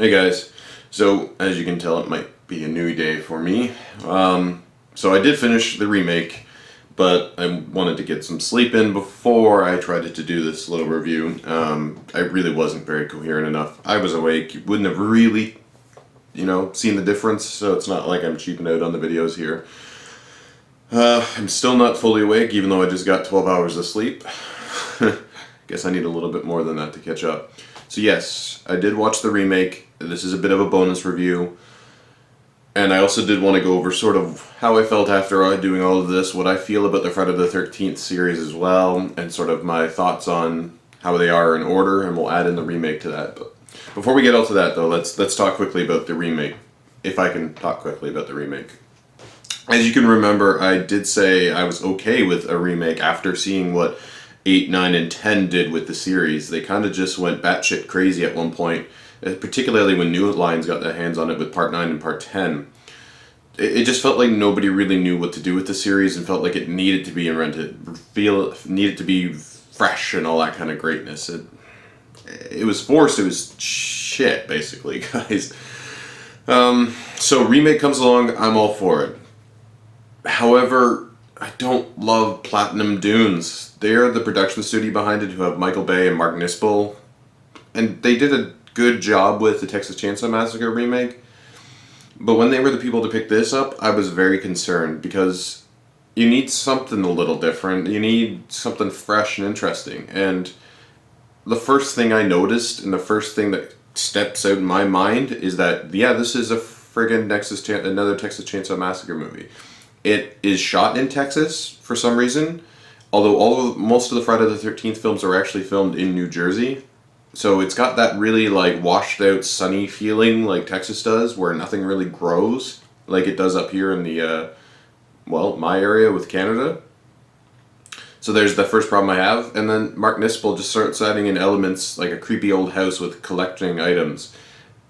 Hey guys, so as you can tell it might be a new day for me. So I did finish the remake, but I wanted to get some sleep in before I tried to do this little review. I really wasn't very coherent enough. I was awake, you wouldn't have really, seen the difference, so it's not like I'm cheaping out on the videos here. I'm still not fully awake, even though I just got 12 hours of sleep. Guess I need a little bit more than that to catch up. So yes, I did watch the remake. This is a bit of a bonus review. And I also did want to go over sort of how I felt after doing all of this, what I feel about the Friday the 13th series as well, and sort of my thoughts on how they are in order, and we'll add in the remake to that. But before we get all to that though, let's talk quickly about the remake, if I can talk quickly about the remake. As you can remember, I did say I was okay with a remake after seeing what 8, 9, and 10 did with the series. They kind of just went batshit crazy at one point, particularly when New Lines got their hands on it with Part 9 and Part 10. It just felt like nobody really knew what to do with the series and felt like it needed to be needed to be fresh and all that kind of greatness. It was forced, it was shit, basically, guys. So remake comes along, I'm all for it. However, I don't love Platinum Dunes. They're the production studio behind it, who have Michael Bay and Mark Nispel, and they did a good job with the Texas Chainsaw Massacre remake. But when they were the people to pick this up, I was very concerned, because you need something a little different. You need something fresh and interesting. And the first thing I noticed, and the first thing that steps out in my mind, is that, yeah, this is a friggin' another Texas Chainsaw Massacre movie. It is shot in Texas for some reason, although most of the Friday the 13th films are actually filmed in New Jersey. So it's got that really like washed out sunny feeling like Texas does, where nothing really grows like it does up here in the, my area with Canada. So there's the first problem I have, and then Mark Nispel just starts adding in elements like a creepy old house with collecting items.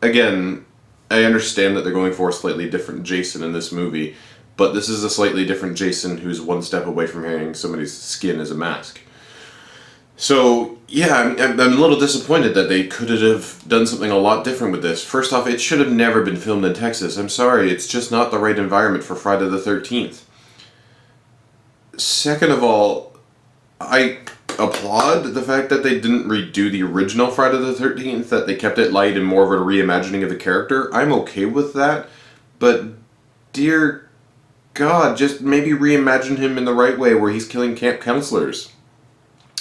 Again, I understand that they're going for a slightly different Jason in this movie, but this is a slightly different Jason who's one step away from having somebody's skin as a mask. So, yeah, I'm a little disappointed that they could have done something a lot different with this. First off, it should have never been filmed in Texas. I'm sorry, it's just not the right environment for Friday the 13th. Second of all, I applaud the fact that they didn't redo the original Friday the 13th, that they kept it light and more of a reimagining of the character. I'm okay with that, but dear God, just maybe reimagine him in the right way where he's killing camp counselors.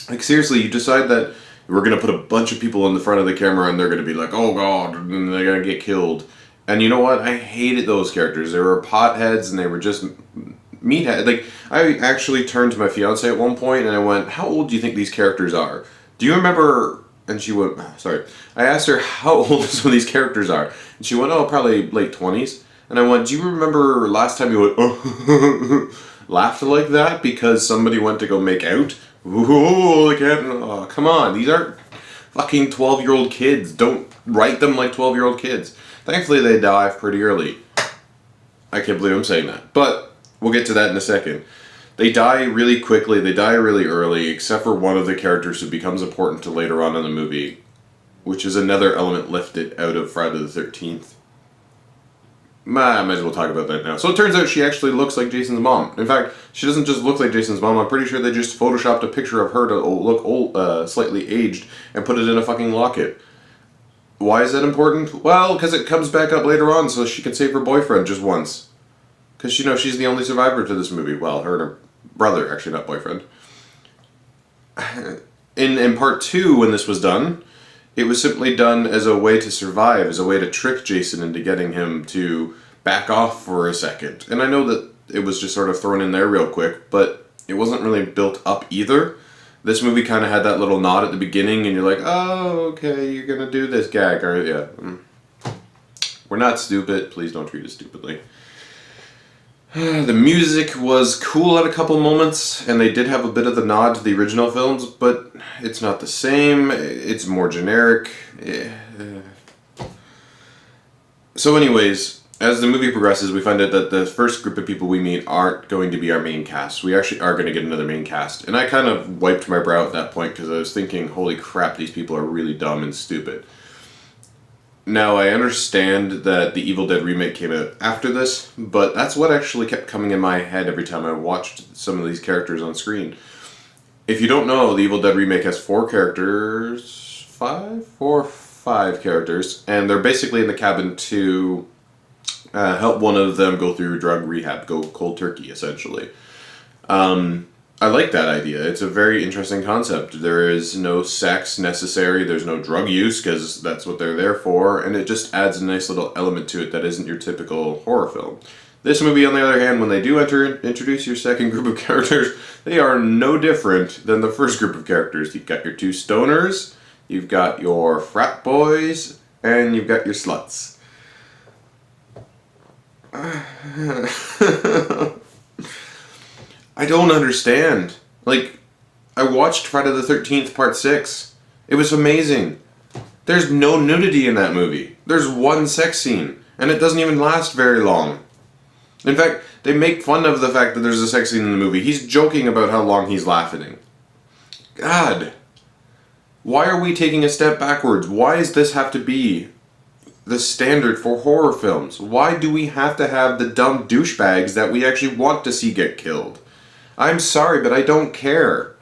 Like, seriously, you decide that we're going to put a bunch of people in the front of the camera and they're going to be like, oh God, and they're going to get killed. And you know what? I hated those characters. They were potheads and they were just meatheads. Like, I actually turned to my fiance at one point and I went, how old do you think these characters are? Do you remember? And she went, sorry. I asked her how old some of these characters are. And she went, oh, probably late 20s. And I went, do you remember last time you went, oh, laughed like that because somebody went to go make out? Ooh, oh, come on, these aren't fucking 12-year-old kids. Don't write them like 12-year-old kids. Thankfully, they die pretty early. I can't believe I'm saying that. But we'll get to that in a second. They die really quickly, they die really early, except for one of the characters who becomes important to later on in the movie, which is another element lifted out of Friday the 13th. I might as well talk about that now. So it turns out she actually looks like Jason's mom. In fact, she doesn't just look like Jason's mom. I'm pretty sure they just photoshopped a picture of her to look old, slightly aged, and put it in a fucking locket. Why is that important? Well, because it comes back up later on so she can save her boyfriend just once. Because, she's the only survivor to this movie. Well, her and her brother, actually, not boyfriend. In part 2, when this was done, it was simply done as a way to survive, as a way to trick Jason into getting him to back off for a second. And I know that it was just sort of thrown in there real quick, but it wasn't really built up either. This movie kind of had that little nod at the beginning, and you're like, oh, okay, you're gonna do this gag, aren't you? We're not stupid. Please don't treat us stupidly. The music was cool at a couple moments, and they did have a bit of the nod to the original films, but it's not the same. It's more generic. So anyways, as the movie progresses, we find out that the first group of people we meet aren't going to be our main cast. We actually are going to get another main cast. And I kind of wiped my brow at that point because I was thinking, holy crap, these people are really dumb and stupid. Now, I understand that the Evil Dead remake came out after this, but that's what actually kept coming in my head every time I watched some of these characters on screen. If you don't know, the Evil Dead remake has four characters, five characters, and they're basically in the cabin to help one of them go through drug rehab, go cold turkey, essentially. I like that idea. It's a very interesting concept. There is no sex necessary, there's no drug use, because that's what they're there for, and it just adds a nice little element to it that isn't your typical horror film. This movie, on the other hand, when they do introduce your second group of characters, they are no different than the first group of characters. You've got your two stoners, you've got your frat boys, and you've got your sluts. I don't understand. Like, I watched Friday the 13th Part 6. It was amazing. There's no nudity in that movie. There's one sex scene, and it doesn't even last very long. In fact, they make fun of the fact that there's a sex scene in the movie. He's joking about how long he's laughing. God. Why are we taking a step backwards? Why does this have to be the standard for horror films? Why do we have to have the dumb douchebags that we actually want to see get killed? I'm sorry, but I don't care.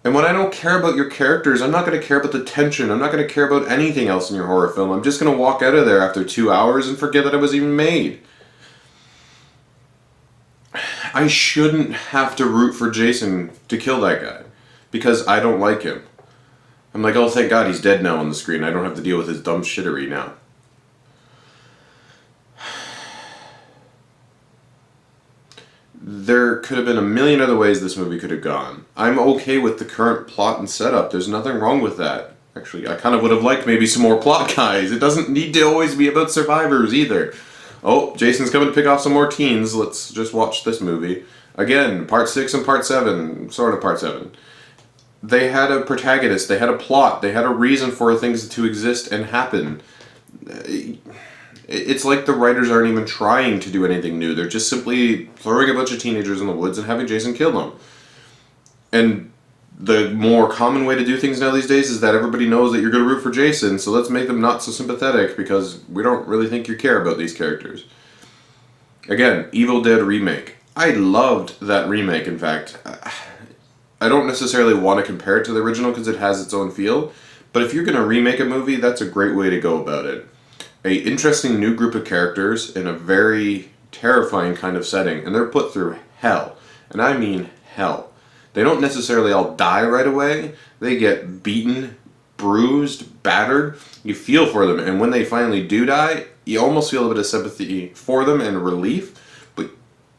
And when I don't care about your characters, I'm not going to care about the tension. I'm not going to care about anything else in your horror film. I'm just going to walk out of there after 2 hours and forget that it was even made. I shouldn't have to root for Jason to kill that guy because I don't like him. I'm like, oh, thank God he's dead now on the screen. I don't have to deal with his dumb shittery now. There could have been a million other ways this movie could have gone. I'm okay with the current plot and setup. There's nothing wrong with that. Actually, I kind of would have liked maybe some more plot guys. It doesn't need to always be about survivors either. Oh, Jason's coming to pick off some more teens. Let's just watch this movie. Again, Part 6 and Part 7. Sort of Part 7. They had a protagonist. They had a plot. They had a reason for things to exist and happen. It's like the writers aren't even trying to do anything new. They're just simply throwing a bunch of teenagers in the woods and having Jason kill them. And the more common way to do things now these days is that everybody knows that you're going to root for Jason, so let's make them not so sympathetic because we don't really think you care about these characters. Again, Evil Dead remake. I loved that remake, in fact. I don't necessarily want to compare it to the original because it has its own feel, but if you're going to remake a movie, that's a great way to go about it. A interesting new group of characters in a very terrifying kind of setting, and they're put through hell. And I mean hell. They don't necessarily all die right away. They get beaten, bruised, battered. You feel for them, and when they finally do die, you almost feel a bit of sympathy for them and relief, but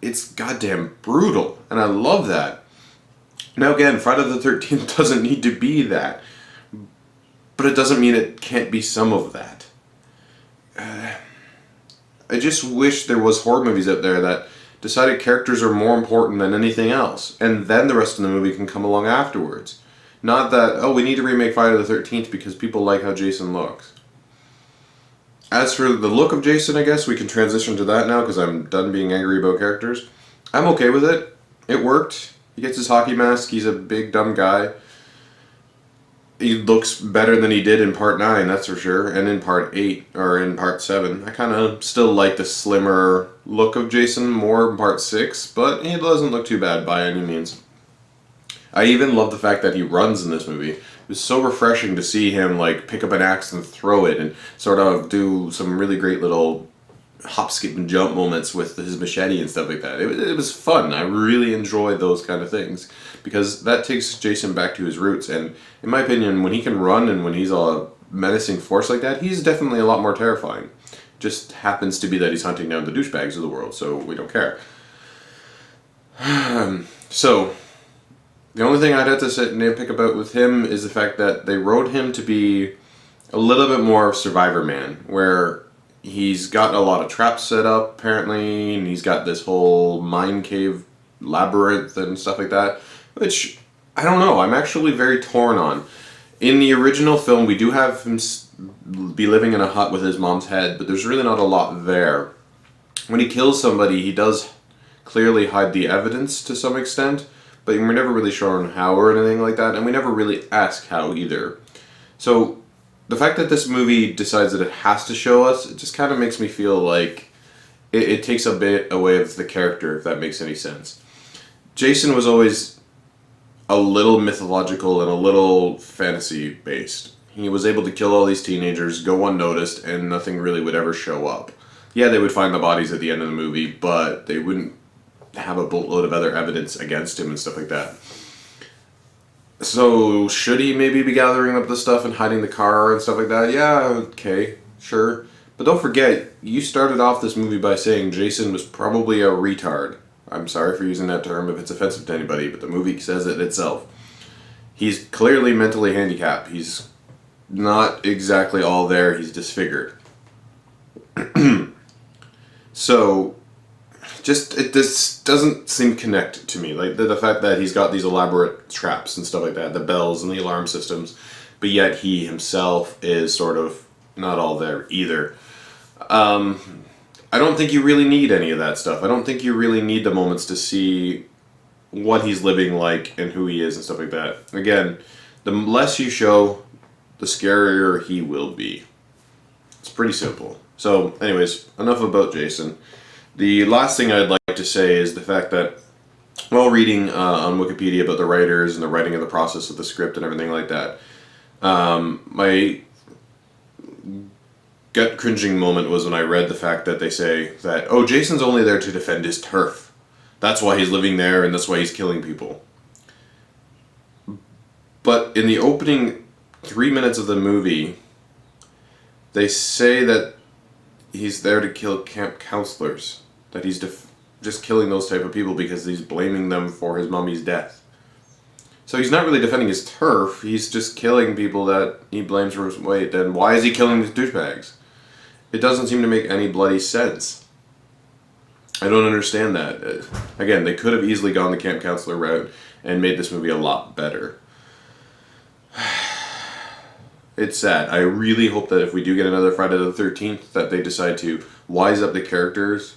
it's goddamn brutal, and I love that. Now again, Friday the 13th doesn't need to be that, but it doesn't mean it can't be some of that. I just wish there was horror movies out there that decided characters are more important than anything else, and then the rest of the movie can come along afterwards. Not that, oh, we need to remake Friday the 13th because people like how Jason looks. As for the look of Jason, I guess we can transition to that now because I'm done being angry about characters. I'm okay with it. It worked. He gets his hockey mask. He's a big, dumb guy. He looks better than he did in Part 9, that's for sure, and in Part 8, or in Part 7. I kind of still like the slimmer look of Jason more in Part 6, but he doesn't look too bad by any means. I even love the fact that he runs in this movie. It was so refreshing to see him like pick up an axe and throw it and sort of do some really great little hop, skip, and jump moments with his machete and stuff like that. It was fun. I really enjoyed those kind of things because that takes Jason back to his roots, and in my opinion, when he can run and when he's a menacing force like that, he's definitely a lot more terrifying. Just happens to be that he's hunting down the douchebags of the world, so we don't care. So, the only thing I'd have to sit and nitpick about with him is the fact that they wrote him to be a little bit more of Survivor Man, where he's got a lot of traps set up, apparently, and he's got this whole mine cave labyrinth and stuff like that, which, I don't know, I'm actually very torn on. In the original film, we do have him be living in a hut with his mom's head, but there's really not a lot there. When he kills somebody, he does clearly hide the evidence to some extent, but we're never really shown how or anything like that, and we never really ask how either. So, the fact that this movie decides that it has to show us, it just kind of makes me feel like it takes a bit away of the character, if that makes any sense. Jason was always a little mythological and a little fantasy based. He was able to kill all these teenagers, go unnoticed, and nothing really would ever show up. Yeah, they would find the bodies at the end of the movie, but they wouldn't have a boatload of other evidence against him and stuff like that. So, should he maybe be gathering up the stuff and hiding the car and stuff like that? Yeah, okay, sure. But don't forget, you started off this movie by saying Jason was probably a retard. I'm sorry for using that term if it's offensive to anybody, but the movie says it itself. He's clearly mentally handicapped. He's not exactly all there. He's disfigured. So, this doesn't seem connected to me. Like, the fact that he's got these elaborate traps and stuff like that, the bells and the alarm systems, but yet he himself is sort of not all there either. I don't think you really need any of that stuff. I don't think you really need the moments to see what he's living like and who he is and stuff like that. Again, the less you show, the scarier he will be. It's pretty simple. So, anyways, enough about Jason. The last thing I'd like to say is the fact that while reading on Wikipedia about the writers and the writing of the process of the script and everything like that, my gut cringing moment was when I read the fact that they say that, oh, Jason's only there to defend his turf. That's why he's living there and that's why he's killing people. But in the opening 3 minutes of the movie, they say that he's there to kill camp counselors. That he's just killing those type of people because he's blaming them for his mummy's death. So he's not really defending his turf, he's just killing people that he blames for his weight. Then why is he killing these douchebags? It doesn't seem to make any bloody sense. I don't understand that. Again, they could have easily gone the camp counselor route and made this movie a lot better. It's sad. I really hope that if we do get another Friday the 13th, that they decide to wise up the characters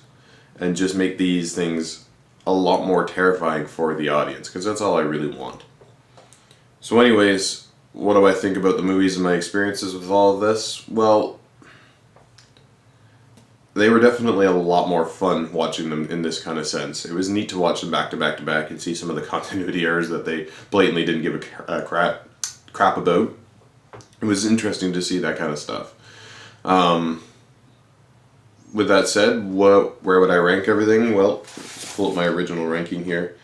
and just make these things a lot more terrifying for the audience, because that's all I really want. So anyways, what do I think about the movies and my experiences with all of this? Well, they were definitely a lot more fun watching them in this kind of sense. It was neat to watch them back to back to back and see some of the continuity errors that they blatantly didn't give a crap about. It was interesting to see that kind of stuff. With that said, where would I rank everything? Well, let's pull up my original ranking here.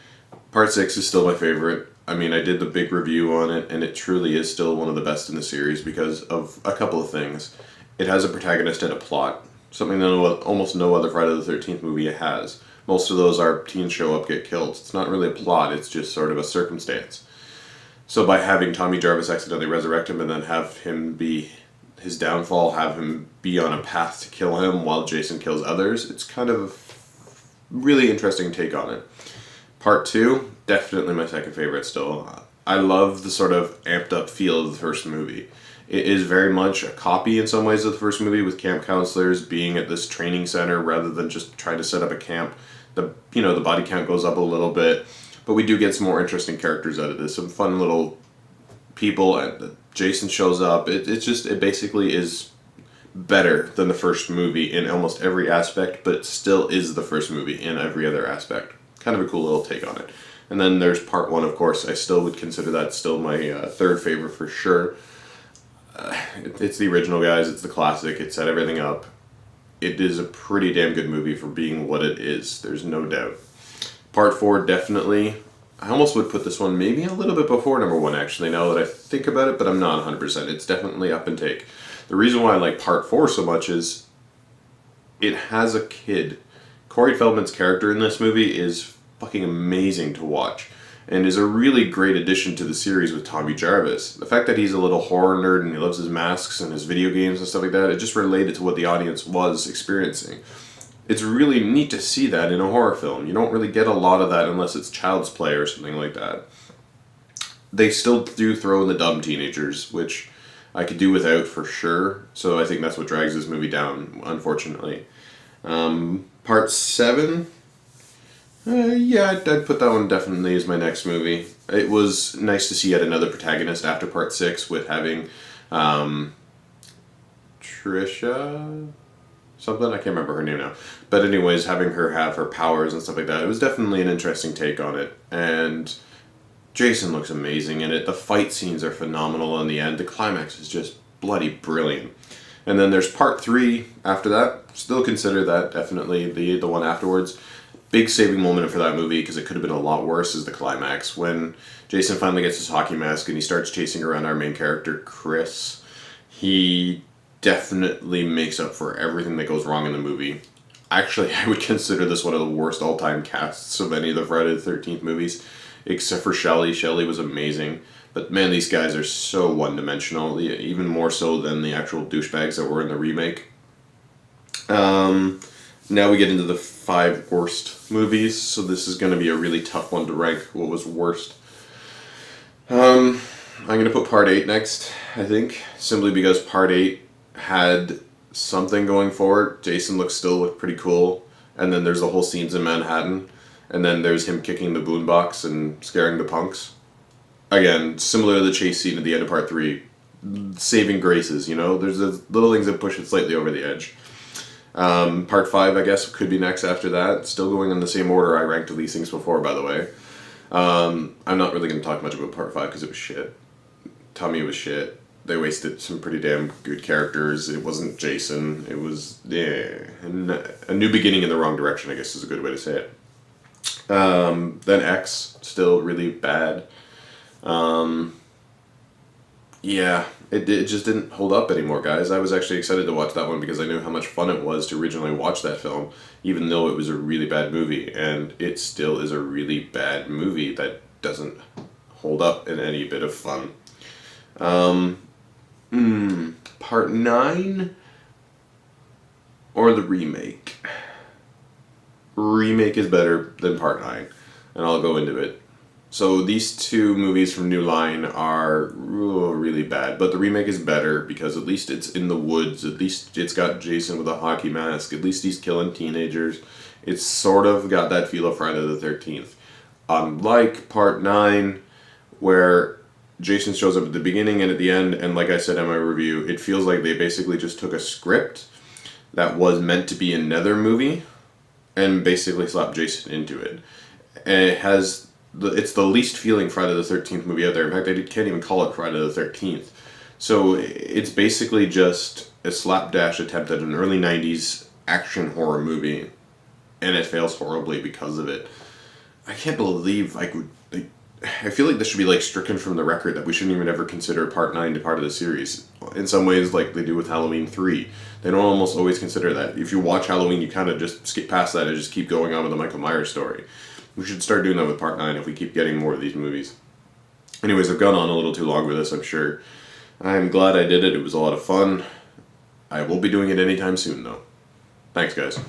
Part 6 is still my favorite. I mean, I did the big review on it, and it truly is still one of the best in the series because of a couple of things. It has a protagonist and a plot, something that almost no other Friday the 13th movie has. Most of those are teens show up, get killed. It's not really a plot, it's just sort of a circumstance. So by having Tommy Jarvis accidentally resurrect him and then have him be his downfall, have him be on a path to kill him while Jason kills others, it's kind of a really interesting take on it. Part 2, definitely my second favorite still. I love the sort of amped up feel of the first movie. It is very much a copy in some ways of the first movie, with camp counselors being at this training center rather than just trying to set up a camp. The body count goes up a little bit, but we do get some more interesting characters out of this. Some fun little people, and Jason shows up. It basically is better than the first movie in almost every aspect, but still is the first movie in every other aspect. Kind of a cool little take on it. And then there's part 1, of course. I still would consider that still my third favorite for sure. It's the original, guys. It's the classic. It set everything up. It is a pretty damn good movie for being what it is. There's no doubt. Part 4, definitely. I almost would put this one maybe a little bit before number 1, actually, now that I think about it, but I'm not 100%. It's definitely up and take. The reason why I like part 4 so much is it has a kid. Corey Feldman's character in this movie is fucking amazing to watch, and is a really great addition to the series with Tommy Jarvis. The fact that he's a little horror nerd and he loves his masks and his video games and stuff like that, it just related to what the audience was experiencing. It's really neat to see that in a horror film. You don't really get a lot of that unless it's Child's Play or something like that. They still do throw in the dumb teenagers, which I could do without for sure, so I think that's what drags this movie down, unfortunately. Part 7... yeah, I'd put that one definitely as my next movie. It was nice to see yet another protagonist after part 6 with having Trisha something, I can't remember her name now. But anyways, having her have her powers and stuff like that, it was definitely an interesting take on it. And Jason looks amazing in it. The fight scenes are phenomenal in the end. The climax is just bloody brilliant. And then there's part 3 after that. Still consider that definitely the one afterwards. Big saving moment for that movie, because it could have been a lot worse, is the climax. When Jason finally gets his hockey mask and he starts chasing around our main character, Chris, he definitely makes up for everything that goes wrong in the movie. Actually, I would consider this one of the worst all-time casts of any of the Friday the 13th movies, except for Shelley. Shelley was amazing. But man, these guys are so one-dimensional, even more so than the actual douchebags that were in the remake. Now we get into the 5 worst movies, so this is going to be a really tough one to rank what was worst. I'm going to put Part 8 next, I think, simply because Part 8 had something going for it. Jason still looked pretty cool, and then there's the whole scenes in Manhattan, and then there's him kicking the boombox and scaring the punks. Again, similar to the chase scene at the end of Part 3, saving graces, you know? There's the little things that push it slightly over the edge. Part 5, I guess, could be next after that. Still going in the same order I ranked these things before, by the way. I'm not really going to talk much about Part 5 because it was shit. Tommy was shit. They wasted some pretty damn good characters. It wasn't Jason. It was, a new beginning in the wrong direction, I guess is a good way to say it. Then X, still really bad. Yeah, it just didn't hold up anymore, guys. I was actually excited to watch that one because I knew how much fun it was to originally watch that film, even though it was a really bad movie, and it still is a really bad movie that doesn't hold up in any bit of fun. Part 9 or the remake? Remake is better than Part 9, and I'll go into it. So these 2 movies from New Line are really bad, but the remake is better because at least it's in the woods, at least it's got Jason with a hockey mask, at least he's killing teenagers. It's sort of got that feel of Friday the 13th. Unlike Part 9, where Jason shows up at the beginning and at the end, and like I said in my review, it feels like they basically just took a script that was meant to be another movie and basically slapped Jason into it. And it's the least feeling Friday the 13th movie out there. In fact, I can't even call it Friday the 13th. So it's basically just a slapdash attempt at an early 90s action horror movie, and it fails horribly because of it. I can't believe I feel like this should be stricken from the record, that we shouldn't even ever consider Part 9 to part of the series. In some ways, like they do with Halloween 3. They don't almost always consider that. If you watch Halloween, you kind of just skip past that and just keep going on with the Michael Myers story. We should start doing that with Part 9 if we keep getting more of these movies. Anyways, I've gone on a little too long with this, I'm sure. I'm glad I did it. It was a lot of fun. I won't be doing it anytime soon, though. Thanks, guys.